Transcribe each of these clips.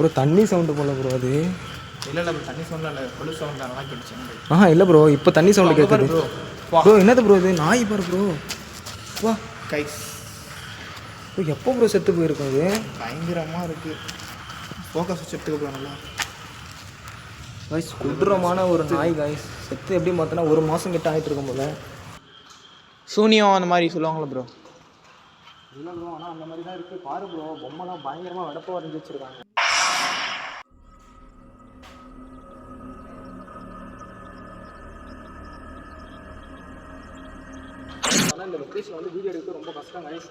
Bro தண்ணி sound போல bro அது. இல்லை ப்ரோ தண்ணி சவுண்டில் இல்லை, பொலு சவுண்ட் நல்லா கேட்டுச்சு. இல்லை ப்ரோ இப்போ தண்ணி சவுண்டு கேட்குது ப்ரோ. ப்ரோ என்னது ப்ரோ இது? நாய் பாரு ப்ரோ. வா கைஸ் ப்ரோ எப்போ ப்ரோ செத்து போயிருக்கும் அது? பயங்கரமாக இருக்குது. ஃபோக்கஸ் வச்சுட்டு ப்ரோ நல்லா. கைஸ் கொடூரமான ஒரு நாய் கைஸ். செத்து எப்படி பார்த்தோன்னா 1 மாதம் கிட்ட ஆகிட்டு இருக்கும் போல. சூனியம் அந்த மாதிரி சொல்லுவாங்களே ப்ரோ. இல்லை ப்ரோ ஆனால் அந்த மாதிரி தான் இருக்குது. பாரு ப்ரோ பொம்மைலாம் பயங்கரமாக வெடப்பாக வரைஞ்சி வச்சுருக்காங்க. ஆனால் இந்த லொக்கேஷன் வந்து வீடியோ எடுக்க ரொம்ப கஷ்டம் கைஸ்.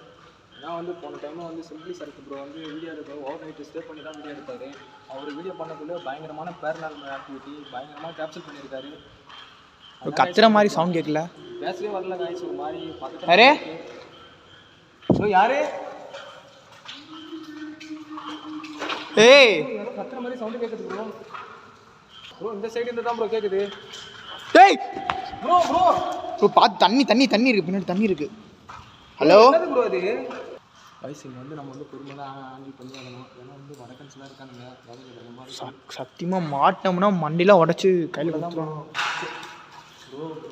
ஏன்னா வந்து போன டைமில் வந்து சிம்பிளி சரக்கு ப்ரோ வந்து வீடியோ எடுக்க ஓவர் நைட்டு ஸ்டே பண்ணி தான் வீடியோ எடுத்தார். அவர் வீடியோ பண்ணக்குள்ளே பயங்கரமான பேரநார்மல் ஆக்டிவிட்டி பயங்கரமாக கேப்சர் பண்ணியிருக்காரு. கத்துற மாதிரி சவுண்ட் கேட்கல, பேசவே வரல கைஸ். ஒரு மாதிரி பார்த்துட்டு யாரே ப்ரோ யாரு ஏய் யாரோ கத்துற மாதிரி சவுண்டு கேட்குது ப்ரோ. ப்ரோ இந்த சைடு இருந்து தான் ப்ரோ கேட்குது. டேய் ப்ரோ ப்ரோ ப்ரோ பார்த்து தண்ணி இருக்குது, பின்னாடி தண்ணி இருக்குது. ஹலோ என்னது ப்ரோ அது? கைஸ் இங்கே வந்து நம்ம வந்து பொறுமையாக ஆங்கிள் பண்ணி ஆகணும். ஏன்னா வந்து வடக்கன்ஸ்லாம் இருக்கானுங்க. சத்தியமாக மாட்டினோம்னா மண்டிலாம் உடச்சி கையில் கொடுத்துருவோம்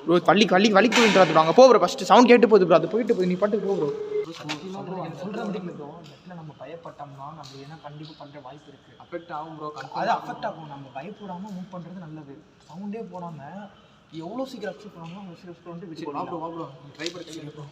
ப்ரோ. வலிக்கு விட்டுறாங்க. போ ப்ரோ, ஃபஸ்ட்டு சவுண்ட் கேட்டு போகுது ப்ரோ. அது போயிட்டு நீ பாட்டுக்கு போ ப்ரோ. சொல்கிற முடியல ப்ரோ. நெட்டில் நம்ம பயப்பட்டோம்னா நம்ம ஏன்னா கண்டிப்பாக பண்ணுற வாய்ப்பு இருக்குது. அஃபெக்ட் ஆகும் ப்ரோ. அது அஃபெக்ட் ஆகும். நம்ம பயப்படாமல் மூவ் பண்ணுறது நல்லது. சவுண்டே போடாமல் எவ்வளோ சீக்கிரம் அக்செப்ட் பண்ணாமல் அவ்வளோ சீக்கிரம் வந்து வச்சு ப்ரோ ட்ரை பண்ணி ப்ரோ.